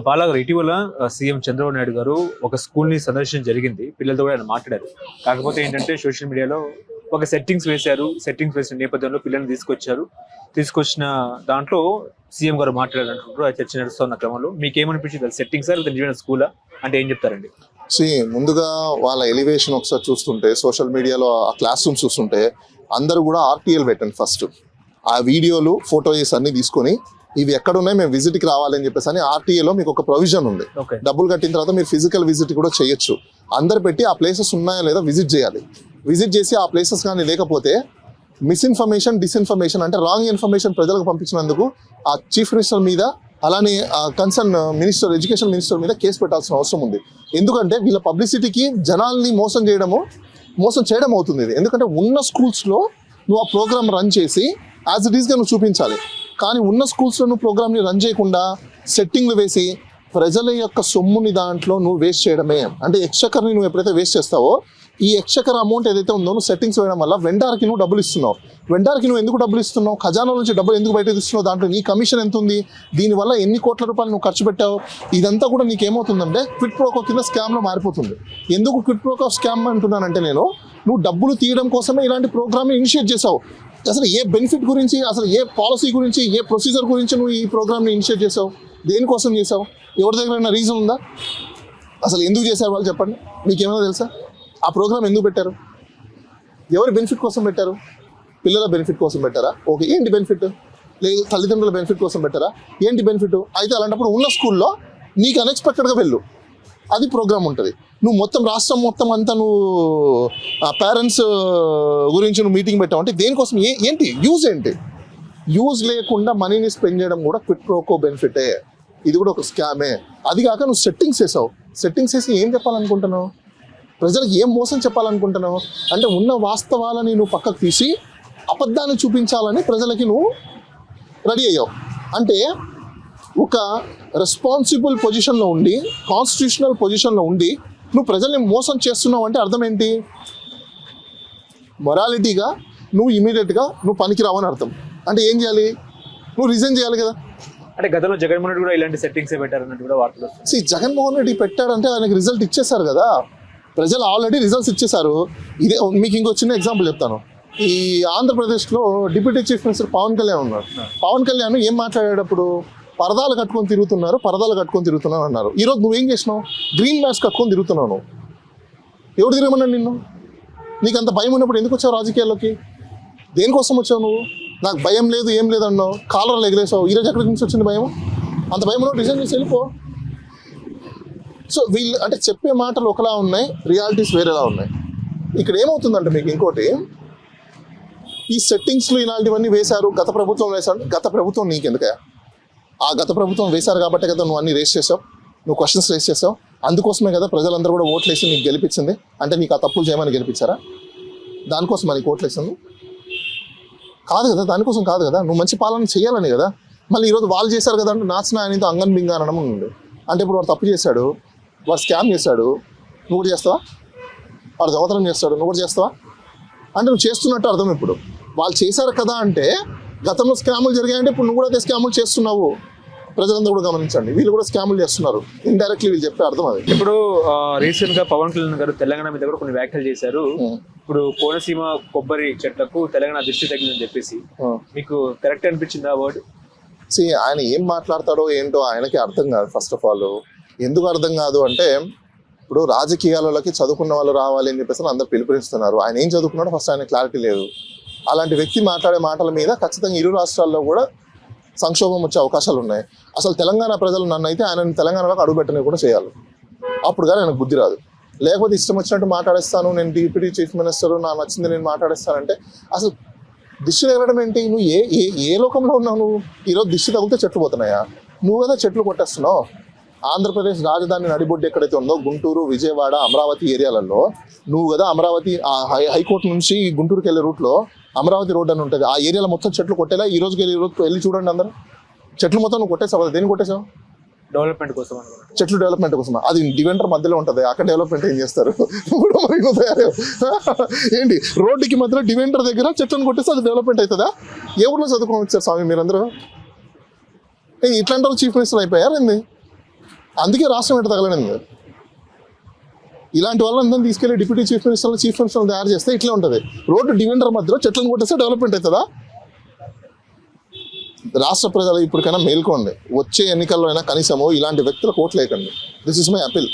బాలాగారు ఇటీవల సీఎం చంద్రబాబు నాయుడు గారు ఒక స్కూల్ ని సందర్శన జరిగింది. పిల్లలతో కూడా ఆయన మాట్లాడారు. కాకపోతే ఏంటంటే సోషల్ మీడియాలో ఒక సెట్టింగ్స్ వేసిన నేపథ్యంలో పిల్లల్ని తీసుకొచ్చిన దాంట్లో సీఎం గారు మాట్లాడారంటున్నారు. ఆ చర్చ నడుస్తున్న క్రమంలో మీకేమనిపించింది? సెట్టింగ్స్ నిజమైన స్కూలా అంటే ఏం చెప్తారండి? ముందుగా వాళ్ళ ఎలివేషన్ ఒకసారి చూస్తుంటే, సోషల్ మీడియాలో ఆ క్లాస్ రూమ్స్ చూస్తుంటే అందరూ కూడా ఆర్టీఎల్ పెట్టండి. ఫస్ట్ ఆ వీడియోలు ఫోటోస్ అన్ని తీసుకొని ఇవి ఎక్కడ ఉన్నాయి, మేము విజిట్కి రావాలని చెప్పేసి అని ఆర్టీఏలో మీకు ఒక ప్రొవిజన్ ఉంది. డబ్బులు కట్టిన తర్వాత మీరు ఫిజికల్ విజిట్ కూడా చేయొచ్చు. అందరు పెట్టి ఆ ప్లేసెస్ ఉన్నాయా లేదా విజిట్ చేయాలి. విజిట్ చేసి ఆ ప్లేసెస్ కానీ లేకపోతే మిస్ఇన్ఫర్మేషన్, డిస్ఇన్ఫర్మేషన్ అంటే రాంగ్ ఇన్ఫర్మేషన్ ప్రజలకు పంపించినందుకు ఆ చీఫ్ మినిస్టర్ మీద, అలానే కన్సర్న్ మినిస్టర్, ఎడ్యుకేషన్ మినిస్టర్ మీద కేసు పెట్టాల్సిన అవసరం ఉంది. ఎందుకంటే వీళ్ళ పబ్లిసిటీకి జనాల్ని మోసం చేయడం అవుతుంది ఇది. ఎందుకంటే ఉన్న స్కూల్స్లో నువ్వు ఆ ప్రోగ్రామ్ రన్ చేసి యాజ్ ఇట్ ఈస్గా నువ్వు చూపించాలి. కానీ ఉన్న స్కూల్స్లో నువ్వు ప్రోగ్రామ్ని రన్ చేయకుండా సెట్టింగ్లు వేసి ప్రజల యొక్క సొమ్ముని దాంట్లో నువ్వు వేస్ట్ చేయడమే. అంటే ఎక్స్చకర్ని నువ్వు ఎప్పుడైతే వేస్ట్ చేస్తావో, ఈ ఎక్స్చకర్ అమౌంట్ ఏదైతే ఉందో నువ్వు సెట్టింగ్స్ వేయడం వల్ల వెండార్కి నువ్వు డబ్బులు ఇస్తున్నావు. వెండార్కి నువ్వు ఎందుకు డబ్బులు ఇస్తున్నావు? ఖజానా నుంచి డబ్బులు ఎందుకు బయటకు ఇస్తున్నావు? దాంట్లో నీ కమిషన్ ఎంత ఉంది? దీనివల్ల ఎన్ని కోట్ల రూపాయలు నువ్వు ఖర్చు పెట్టావు? ఇదంతా కూడా నీకేమవుతుందంటే క్విట్ ప్రోకో కింద స్కామ్లో మారిపోతుంది. ఎందుకు క్విట్ ప్రోకో స్కామ్ అంటున్నానంటే, నువ్వు డబ్బులు తీయడం కోసమే ఇలాంటి ప్రోగ్రామ్ని ఇనిషియేట్ చేసావు. అసలు ఏ బెనిఫిట్ గురించి, అసలు ఏ పాలసీ గురించి, ఏ ప్రొసీజర్ గురించి నువ్వు ఈ ప్రోగ్రామ్ని ఇనిషియేట్ చేసావు? దేనికోసం చేసావు? ఎవరి దగ్గర రీజన్ ఉందా? అసలు ఎందుకు చేశారు వాళ్ళు చెప్పండి. మీకేమైనా తెలుసా? ఆ ప్రోగ్రామ్ ఎందుకు పెట్టారు? ఎవరి బెనిఫిట్ కోసం పెట్టారు? పిల్లల బెనిఫిట్ కోసం పెట్టారా? ఓకే, ఏంటి బెనిఫిట్? లేదు తల్లిదండ్రుల బెనిఫిట్ కోసం పెట్టారా? ఏంటి బెనిఫిట్? అయితే అలాంటప్పుడు ఉన్న స్కూల్లో నీకు అన్ఎక్స్పెక్టెడ్గా వెళ్ళు, అది ప్రోగ్రామ్ ఉంటుంది. నువ్వు మొత్తం రాష్ట్రం మొత్తం అంతా నువ్వు పేరెంట్స్ గురించి నువ్వు మీటింగ్ పెట్టావు అంటే దేనికోసం? ఏంటి యూజ్? ఏంటి యూజ్ లేకుండా మనీని స్పెండ్ చేయడం కూడా క్విట్ ప్రోకో బెనిఫిటే. ఇది కూడా ఒక స్కామే. అది కాక నువ్వు సెట్టింగ్స్ వేసావు. సెట్టింగ్స్ వేసి ఏం చెప్పాలనుకుంటున్నావు? ప్రజలకు ఏం మోసం చెప్పాలనుకుంటున్నావు? అంటే ఉన్న వాస్తవాలని నువ్వు పక్కకు తీసి అబద్ధాన్ని చూపించాలని ప్రజలకి నువ్వు రెడీ అయ్యావు. అంటే ఒక రెస్పాన్సిబుల్ పొజిషన్లో ఉండి, కాన్స్టిట్యూషనల్ పొజిషన్లో ఉండి నువ్వు ప్రజల్ని మోసం చేస్తున్నావు అంటే అర్థం ఏంటి? మొరాలిటీగా నువ్వు ఇమీడియట్గా నువ్వు పనికిరావు అని అర్థం. అంటే ఏం చేయాలి? నువ్వు రిజైన్ చేయాలి కదా. అంటే గతంలో జగన్మోహన్ రెడ్డి కూడా ఇలాంటి సెట్టింగ్స్ పెట్టారన్నట్టు కూడా వార్తలు. జగన్మోహన్ రెడ్డి పెట్టాడంటే ఆయనకి రిజల్ట్ ఇచ్చేసారు కదా. ప్రజలు ఆల్రెడీ రిజల్ట్స్ ఇచ్చేసారు. ఇదే మీకు ఇంకో చిన్న ఎగ్జాంపుల్ చెప్తాను. ఈ ఆంధ్రప్రదేశ్లో deputy chief minister Pawan Kalyan ఉన్నారు. పవన్ కళ్యాణ్ ఏం మాట్లాడేటప్పుడు పరదాలు కట్టుకొని తిరుగుతున్నారు అన్నారు. ఈరోజు నువ్వేం చేసినావు? గ్రీన్ మ్యాట్స్ కట్టుకొని తిరుగుతున్నావు. నువ్వు ఎవరు తిరగమన్నాడు నిన్ను? నీకు అంత భయం ఉన్నప్పుడు ఎందుకు వచ్చావు రాజకీయాల్లోకి? దేనికోసం వచ్చావు నువ్వు? నాకు భయం లేదు, ఏం లేదు అన్నావు, కాలర్లు ఎగిరేసావు. ఈరోజు ఎక్కడి నుంచి వచ్చింది భయం? అంత భయం ఉన్నప్పుడు రిజైన్ చేసి వెళ్ళిపో. సో వీళ్ళు అంటే చెప్పే మాటలు ఒకలా ఉన్నాయి, రియాలిటీస్ వేరేలా ఉన్నాయి. ఇక్కడ ఏమవుతుందంటే మీకు ఇంకోటి, ఈ సెట్టింగ్స్లో ఇలాంటివన్నీ వేశారు, గత ప్రభుత్వం వేశారు. గత ప్రభుత్వం నీకెందుకే? ఆ గత ప్రభుత్వం వేశారు కాబట్టి కదా నువ్వు అన్ని రేస్ చేసావు, నువ్వు క్వశ్చన్స్ రేస్ చేసావు. అందుకోసమే కదా ప్రజలందరూ కూడా ఓట్లు వేసి నీకు గెలిపించింది. అంటే నీకు ఆ తప్పులు చేయమని గెలిపించారా? దానికోసం నీకు ఓట్లు వేసింది కాదు కదా. దానికోసం కాదు కదా. నువ్వు మంచి పాలన చేయాలని కదా. మళ్ళీ ఈరోజు వాళ్ళు చేశారు కదా అంటే నాచిన ఆయనతో అంగన్ బింగా అనడం ఉంది. అంటే ఇప్పుడు వాడు తప్పు చేశాడు, వాడు స్కామ్ చేశాడు, నువ్వు కూడా చేస్తావా? వాడు దొంగతనం చేస్తాడు, నువ్వు కూడా చేస్తావా? అంటే నువ్వు చేస్తున్నట్టు అర్థం. ఇప్పుడు వాళ్ళు చేశారు కదా అంటే గతంలో స్కాములు జరిగాయంటే ఇప్పుడు నువ్వు కూడా అదే స్కాములు చేస్తున్నావు. ప్రజలందరూ కూడా గమనించండి, వీళ్ళు కూడా స్కాములు చేస్తున్నారు. ఇండైరెక్ట్లీ వీళ్ళు చెప్పే అర్థం అది. ఇప్పుడు రీసెంట్ గా పవన్ కళ్యాణ్ గారు తెలంగాణ మీద కూడా కొన్ని వ్యాఖ్యలు చేశారు. ఇప్పుడు కోనసీమ కొబ్బరి చెట్లకు తెలంగాణ దృష్టి తగ్గిందని చెప్పేసి, మీకు కరెక్ట్ అనిపించింది ఆ వర్డ్? ఆయన ఏం మాట్లాడతాడో ఏంటో ఆయనకి అర్థం కాదు. ఫస్ట్ ఆఫ్ ఆల్ ఎందుకు అర్థం కాదు అంటే, ఇప్పుడు రాజకీయాలలోకి చదువుకున్న వాళ్ళు రావాలి అని చెప్పేసి అందరు పిలుపునిస్తున్నారు. ఆయన ఏం చదువుకున్నాడో ఫస్ట్ ఆయన క్లారిటీ లేదు. అలాంటి వ్యక్తి మాట్లాడే మాటల మీద ఖచ్చితంగా ఇరు రాష్ట్రాల్లో కూడా సంక్షోభం వచ్చే అవకాశాలు ఉన్నాయి. అసలు తెలంగాణ ప్రజలు నన్ను అయితే ఆయన తెలంగాణలోకి అడుగుపెట్టని కూడా చేయాలి. అప్పుడు కానీ ఆయనకు బుద్ధి రాదు. లేకపోతే ఇష్టం వచ్చినట్టు మాట్లాడేస్తాను, నేను డిప్యూటీ చీఫ్ మినిస్టర్, నాకు నచ్చింది నేను మాట్లాడేస్తానంటే అసలు దిష్టి తగలడం ఏంటి? నువ్వు ఏ లోకంలో ఉన్నావు నువ్వు? ఈరోజు దిష్టి తగిలితే చెట్లు పోతున్నాయా? నువ్వు కదా చెట్లు కొట్టేస్తున్నావు. ఆంధ్రప్రదేశ్ రాజధాని నడిబొడ్డు ఎక్కడైతే ఉందో గుంటూరు, విజయవాడ, అమరావతి ఏరియాలలో నువ్వు కదా అమరావతి హైకోర్టు నుంచి గుంటూరుకి వెళ్ళే రూట్లో అమరావతి రోడ్ అని ఉంటుంది. ఆ ఏరియాలో మొత్తం చెట్లు కొట్టేలా ఈ రోజుకి వెళ్ళి చూడండి అందరూ. చెట్లు మొత్తం నువ్వు కొట్టేసావు. దేన్ని కొట్టేసావు? డెవలప్మెంట్ కోసం. చెట్లు డెవలప్మెంట్ కోసం. అది డివెండర్ మధ్యలో ఉంటుంది. అక్కడ డెవలప్మెంట్ ఏం చేస్తారు? ఏంటి రోడ్డుకి మధ్యలో డివెండర్ దగ్గర చెట్లను కొట్టేస్తే అది డెవలప్మెంట్ అవుతుందా? ఏ ఊర్లో చదువుకొని వచ్చారు స్వామి మీరందరూ? ఇట్లాంటి వాళ్ళు చీఫ్ మినిస్టర్ అయిపోయారు ఏంది? అందుకే రాష్ట్రం ఎట్ట తగలనింది. ఇలాంటి వాళ్ళందరినీ తీసుకెళ్లి డిప్యూటీ చీఫ్ మినిస్టర్ తయారు చేస్తే ఇట్లా ఉంటుంది. రోడ్డు డివెండర్ మధ్యలో చెట్లను కొట్టేస్తే డెవలప్మెంట్ అవుతుందా? రాష్ట్ర ప్రజలు ఇప్పటికైనా మేల్కోండి. వచ్చే ఎన్నికల్లో అయినా కనీసము ఇలాంటి వ్యక్తులకు ఓట్లేయకండి. This is my appeal.